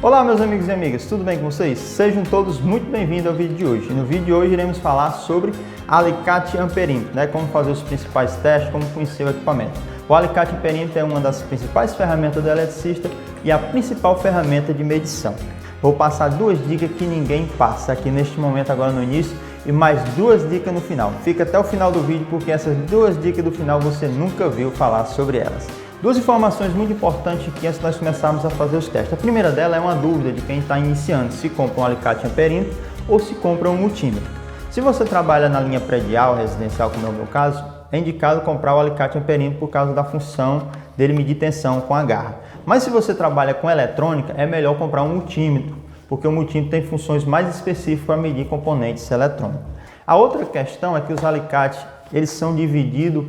Olá meus amigos e amigas, tudo bem com vocês? Sejam todos muito bem-vindos ao vídeo de hoje. E no vídeo de hoje iremos falar sobre alicate amperímetro, como fazer os principais testes, como conhecer o equipamento. O alicate amperímetro é uma das principais ferramentas do eletricista e a principal ferramenta de medição. Vou passar duas dicas que ninguém passa aqui neste momento agora no início e mais duas dicas no final. Fica até o final do vídeo porque essas duas dicas do final você nunca viu falar sobre elas. Duas informações muito importantes que antes de nós começarmos a fazer os testes. A primeira dela é uma dúvida de quem está iniciando, se compra um alicate amperímetro ou se compra um multímetro. Se você trabalha na linha predial, residencial, como é o meu caso, é indicado comprar o alicate amperímetro por causa da função dele medir tensão com a garra. Mas se você trabalha com eletrônica, é melhor comprar um multímetro, porque o multímetro tem funções mais específicas para medir componentes eletrônicos. A outra questão é que os alicates eles são divididos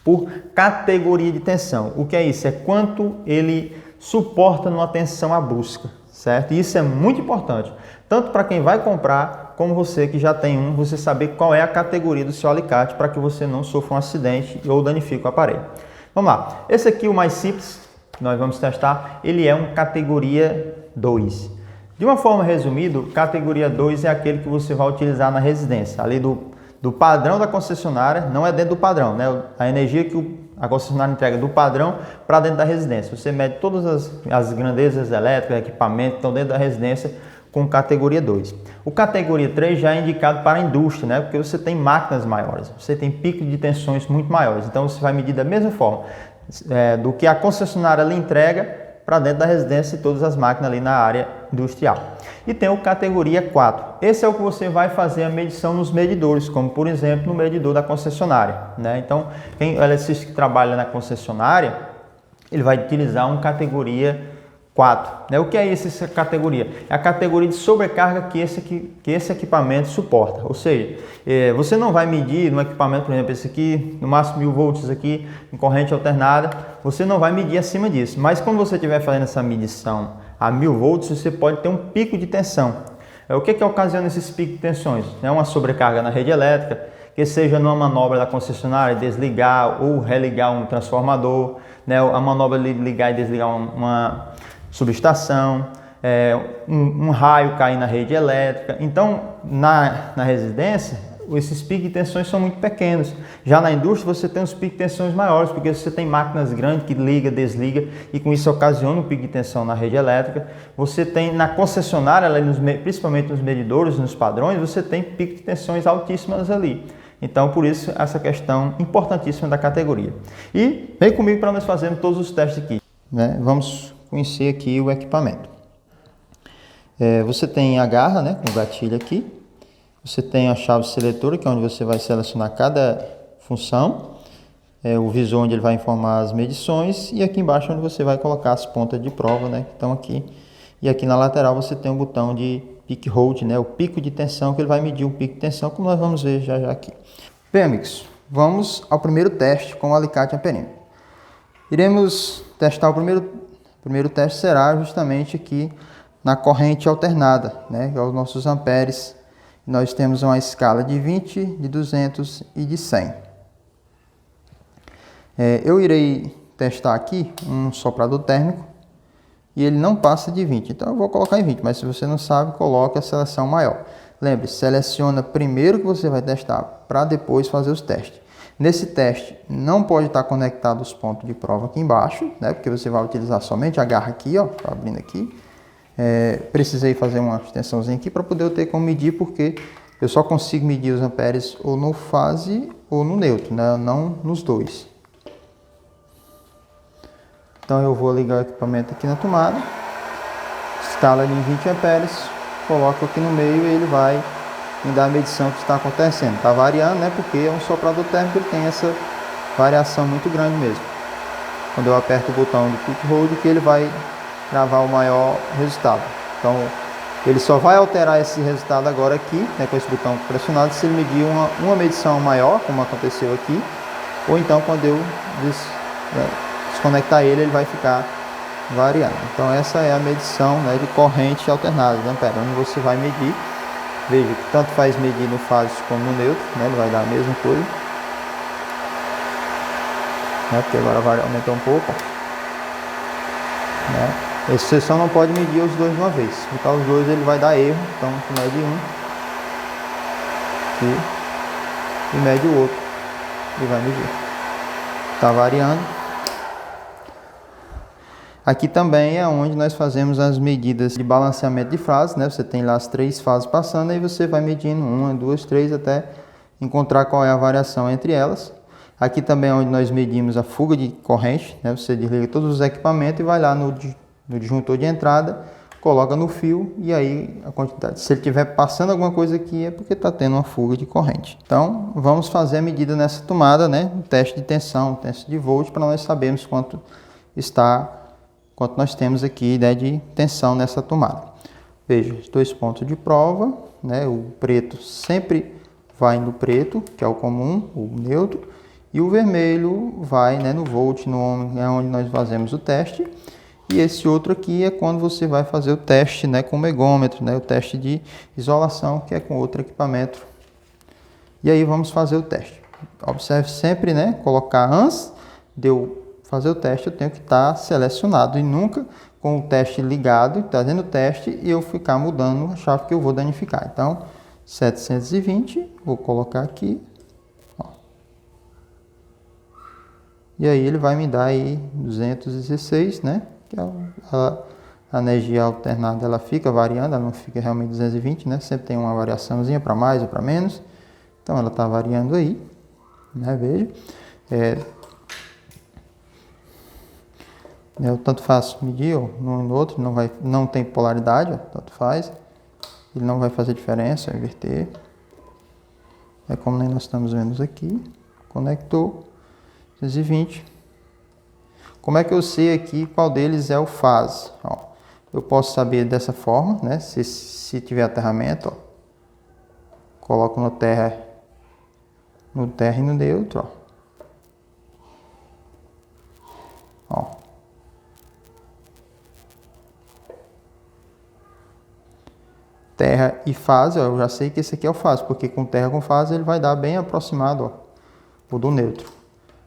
por categoria de tensão. O que é isso? É quanto ele suporta numa tensão à brusca, certo? E isso é muito importante, tanto para quem vai comprar, como você que já tem um, você saber qual é a categoria do seu alicate para que você não sofra um acidente ou danifique o aparelho. Vamos lá, esse aqui, o mais simples, que nós vamos testar, ele é um categoria 2. De uma forma resumida, categoria 2 é aquele que você vai utilizar na residência, ali do padrão da concessionária, não é dentro do padrão, né? A energia que a concessionária entrega do padrão para dentro da residência. Você mede todas as grandezas elétricas, equipamentos que estão dentro da residência com categoria 2. O categoria 3 já é indicado para a indústria, né? Porque você tem máquinas maiores, você tem picos de tensões muito maiores. Então você vai medir da mesma forma do que a concessionária lhe entrega para dentro da residência e todas as máquinas ali na área industrial. E tem o categoria 4. Esse é o que você vai fazer a medição nos medidores, como por exemplo no medidor da concessionária, né? Então, quem eletricista que trabalha na concessionária, ele vai utilizar um categoria 4. Né? O que é essa categoria? É a categoria de sobrecarga que esse equipamento suporta. Ou seja, você não vai medir no equipamento, por exemplo, esse aqui, no máximo 1000 volts aqui, em corrente alternada, você não vai medir acima disso. Mas quando você estiver fazendo essa medição a 1000 volts, você pode ter um pico de tensão. O que ocasiona esses picos de tensões? É uma sobrecarga na rede elétrica, que seja numa manobra da concessionária, desligar ou religar um transformador, né? A manobra de ligar e desligar uma subestação, um raio cair na rede elétrica. Então, na residência, esses picos de tensões são muito pequenos. Já na indústria, você tem os picos de tensões maiores, porque você tem máquinas grandes que liga, desliga, e com isso ocasiona um pico de tensão na rede elétrica. Você tem na concessionária, principalmente nos medidores, nos padrões, você tem pico de tensões altíssimas ali. Então, por isso, essa questão importantíssima da categoria. E vem comigo para nós fazermos todos os testes aqui, né? Vamos conhecer aqui o equipamento. Você tem a garra, né, com o gatilho aqui. Você tem a chave seletora, que é onde você vai selecionar cada função. O visor onde ele vai informar as medições. E aqui embaixo onde você vai colocar as pontas de prova, né, que estão aqui. E aqui na lateral você tem o botão de peak hold, né, o pico de tensão, que ele vai medir o pico de tensão, como nós vamos ver já aqui. Bem, amigos, vamos ao primeiro teste com o alicate amperímetro. Iremos testar o primeiro teste será justamente aqui na corrente alternada, né, que é os nossos amperes. Nós temos uma escala de 20, de 200 e de 100. Eu irei testar aqui um soprador térmico e ele não passa de 20, então eu vou colocar em 20, mas se você não sabe, coloque a seleção maior. Lembre-se, seleciona primeiro que você vai testar para depois fazer os testes. Nesse teste não pode estar conectado os pontos de prova aqui embaixo, né, porque você vai utilizar somente a garra aqui, ó, tá abrindo aqui. Precisei fazer uma extensãozinha aqui para poder eu ter como medir, porque eu só consigo medir os amperes ou no fase ou no neutro, né, não nos dois. Então eu vou ligar o equipamento aqui na tomada, instalo ele em 20 amperes, coloco aqui no meio e ele vai me dar a medição que está acontecendo. Está variando, né? Porque é um soprador térmico, ele tem essa variação muito grande mesmo. Quando eu aperto o botão de peak hold, que ele vai gravar o maior resultado. Então ele só vai alterar esse resultado agora aqui, né, com esse botão pressionado, se ele medir uma medição maior, como aconteceu aqui, ou então quando eu desconectar ele vai ficar variando. Então essa é a medição, né, de corrente alternada, né, onde você vai medir. Veja que tanto faz medir no fase como no neutro, né, ele vai dar a mesma coisa, né, porque agora vai aumentar um pouco, né. Você só não pode medir os dois de uma vez. Se botar os dois ele vai dar erro, então tu mede um aqui e mede o outro e vai medir. Tá variando. Aqui também é onde nós fazemos as medidas de balanceamento de fases, né? Você tem lá as 3 fases passando, aí você vai medindo 1, 2, 3 até encontrar qual é a variação entre elas. Aqui também é onde nós medimos a fuga de corrente, né? Você desliga todos os equipamentos e vai lá no disjuntor de entrada, coloca no fio e aí a quantidade. Se ele estiver passando alguma coisa aqui é porque está tendo uma fuga de corrente. Então vamos fazer a medida nessa tomada, né? Um teste de tensão, um teste de volt, para nós sabermos quanto nós temos aqui, né, de tensão nessa tomada. Veja, os 2 pontos de prova, né? O preto sempre vai no preto, que é o comum, o neutro, e o vermelho vai, né, no volt, no ohm, é onde nós fazemos o teste. E esse outro aqui é quando você vai fazer o teste, né, com o megômetro, né, o teste de isolação, que é com outro equipamento. E aí vamos fazer o teste. Observe sempre, né, colocar antes de eu fazer o teste, eu tenho que estar selecionado e nunca com o teste ligado, fazendo o teste e eu ficar mudando a chave que eu vou danificar. Então, 720, vou colocar aqui. Ó. E aí ele vai me dar aí 216, né? Que a energia alternada ela fica variando, ela não fica realmente 220, né? Sempre tem uma variaçãozinha para mais ou para menos. Então ela está variando aí, né? Veja. Eu tanto faço medir ó, num e no outro, não tem polaridade, ó, tanto faz. Ele não vai fazer diferença, inverter. É como nós estamos vendo aqui. Conectou, 220. Como é que eu sei aqui qual deles é o fase? Ó, eu posso saber dessa forma, né? Se tiver aterramento, ó, coloco no terra e no neutro, ó. Terra e fase, ó, eu já sei que esse aqui é o fase, porque com terra com fase ele vai dar bem aproximado, ó, o do neutro.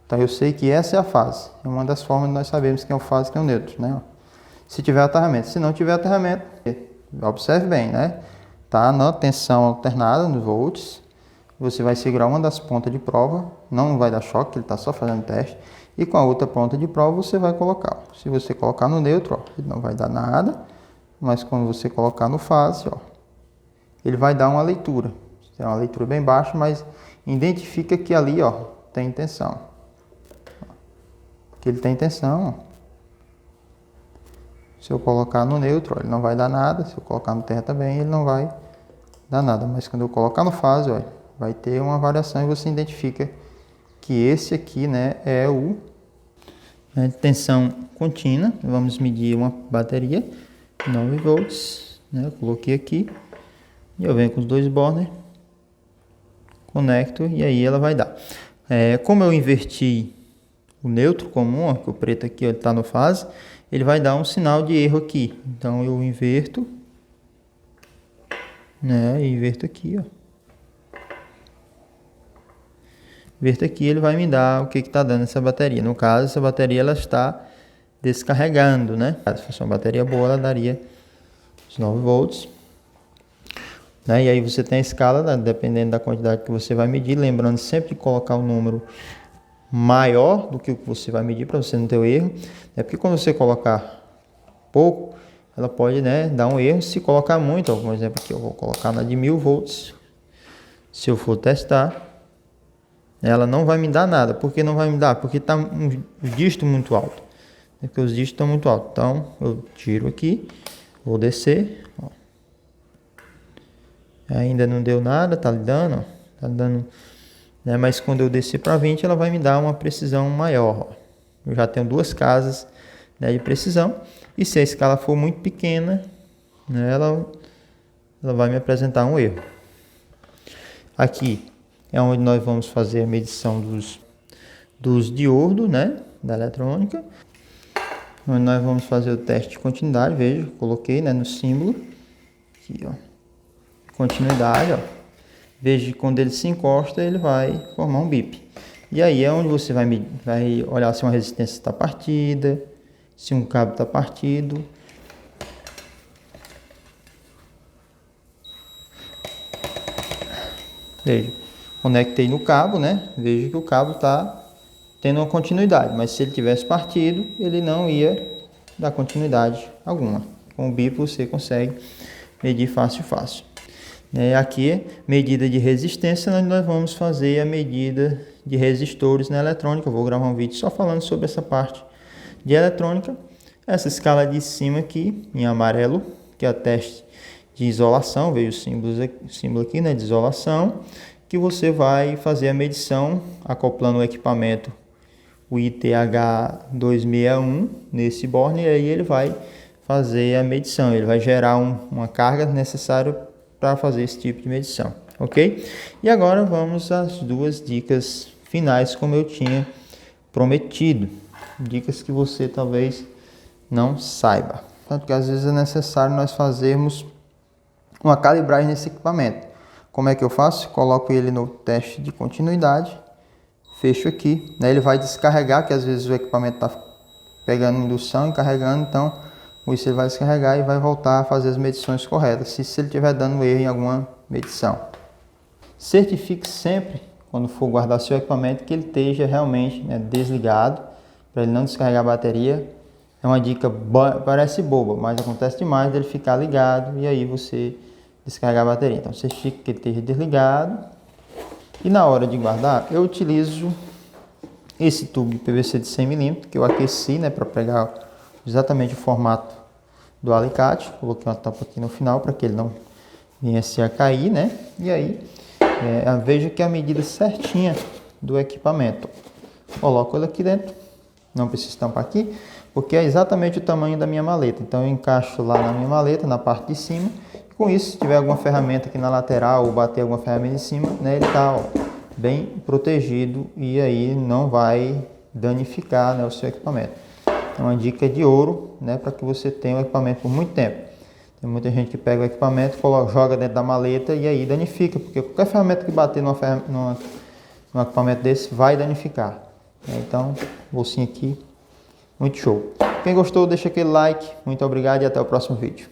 Então eu sei que essa é a fase. É uma das formas de nós sabemos que é o fase e que é o neutro, né? Se tiver aterramento. Se não tiver aterramento, observe bem, né? Tá na tensão alternada nos volts. Você vai segurar uma das pontas de prova, não vai dar choque, ele está só fazendo teste. E com a outra ponta de prova você vai colocar. Se você colocar no neutro, ó, ele não vai dar nada. Mas quando você colocar no fase, ó, ele vai dar uma leitura. É uma leitura bem baixa, mas identifica que ali, ó, tem tensão. Que ele tem tensão. Se eu colocar no neutro, ó, ele não vai dar nada. Se eu colocar no terra também, ele não vai dar nada. Mas quando eu colocar no fase, ó, vai ter uma variação e você identifica que esse aqui, né, é o tensão contínua. Vamos medir uma bateria, 9 volts, né? Eu coloquei aqui e eu venho com os 2 bornes, conecto e aí ela vai dar. Como eu inverti o neutro comum, ó, que o preto aqui está no fase, ele vai dar um sinal de erro aqui. Então eu inverto, né? Inverto aqui, ó. Inverto aqui, ele vai me dar o que está dando essa bateria. No caso, essa bateria ela está descarregando, né? Se fosse uma bateria boa, ela daria os 9 volts. Né? E aí você tem a escala, né? Dependendo da quantidade que você vai medir, lembrando sempre de colocar um número maior do que o que você vai medir para você não ter o erro. É porque quando você colocar pouco, ela pode, né, dar um erro. Se colocar muito, ó, por exemplo aqui eu vou colocar na de 1000 volts. Se eu for testar, ela não vai me dar nada. Por que não vai me dar? Porque está um dígito muito alto. É porque os dígitos estão muito altos. Então eu tiro aqui, vou descer. Ó. Ainda não deu nada, tá dando, ó. Tá dando, né? Mas quando eu descer para 20, ela vai me dar uma precisão maior. Ó. Eu já tenho 2 casas, né, de precisão. E se a escala for muito pequena, né, ela vai me apresentar um erro. Aqui é onde nós vamos fazer a medição dos diodos, né, da eletrônica. Onde nós vamos fazer o teste de continuidade. Veja, coloquei, né, no símbolo. Aqui, ó. Continuidade, ó. Veja que quando ele se encosta, ele vai formar um bip. E aí é onde você vai olhar se uma resistência está partida, se um cabo está partido. Veja, conectei no cabo, né? Veja que o cabo está tendo uma continuidade, mas se ele tivesse partido, ele não ia dar continuidade alguma. Com o bipo você consegue medir fácil. Aqui, medida de resistência, nós vamos fazer a medida de resistores na eletrônica. Eu vou gravar um vídeo só falando sobre essa parte de eletrônica. Essa escala de cima aqui, em amarelo, que é o teste de isolação, veio o símbolo aqui, né, de isolação, que você vai fazer a medição acoplando o equipamento, o ITH261, nesse borne, e aí ele vai fazer a medição, ele vai gerar uma carga necessária para fazer esse tipo de medição, ok? E agora vamos às duas dicas finais, como eu tinha prometido, dicas que você talvez não saiba, tanto que às vezes é necessário nós fazermos uma calibragem nesse equipamento. Como é que eu faço? Coloco ele no teste de continuidade, fecho aqui, né? Ele vai descarregar, que às vezes o equipamento está pegando indução e carregando, então com isso ele vai descarregar e vai voltar a fazer as medições corretas, se ele estiver dando erro em alguma medição. Certifique sempre, quando for guardar seu equipamento, que ele esteja realmente, né, desligado, para ele não descarregar a bateria. É uma dica, parece boba, mas acontece demais dele ficar ligado e aí você descarregar a bateria. Então certifique que ele esteja desligado. E na hora de guardar, eu utilizo esse tubo de PVC de 100 mm, que eu aqueci, né, para pegar exatamente o formato do alicate. Coloquei uma tampa aqui no final para que ele não viesse a cair, né? E aí, veja que é a medida certinha do equipamento. Coloco ele aqui dentro, não preciso tampar aqui, porque é exatamente o tamanho da minha maleta. Então eu encaixo lá na minha maleta, na parte de cima. Com isso, se tiver alguma ferramenta aqui na lateral ou bater alguma ferramenta em cima, né, ele está bem protegido e aí não vai danificar, né, o seu equipamento. É uma dica de ouro, né, para que você tenha o equipamento por muito tempo. Tem muita gente que pega o equipamento, joga dentro da maleta e aí danifica, porque qualquer ferramenta que bater num equipamento desse vai danificar. Então, bolsinha aqui, muito show. Quem gostou, deixa aquele like. Muito obrigado e até o próximo vídeo.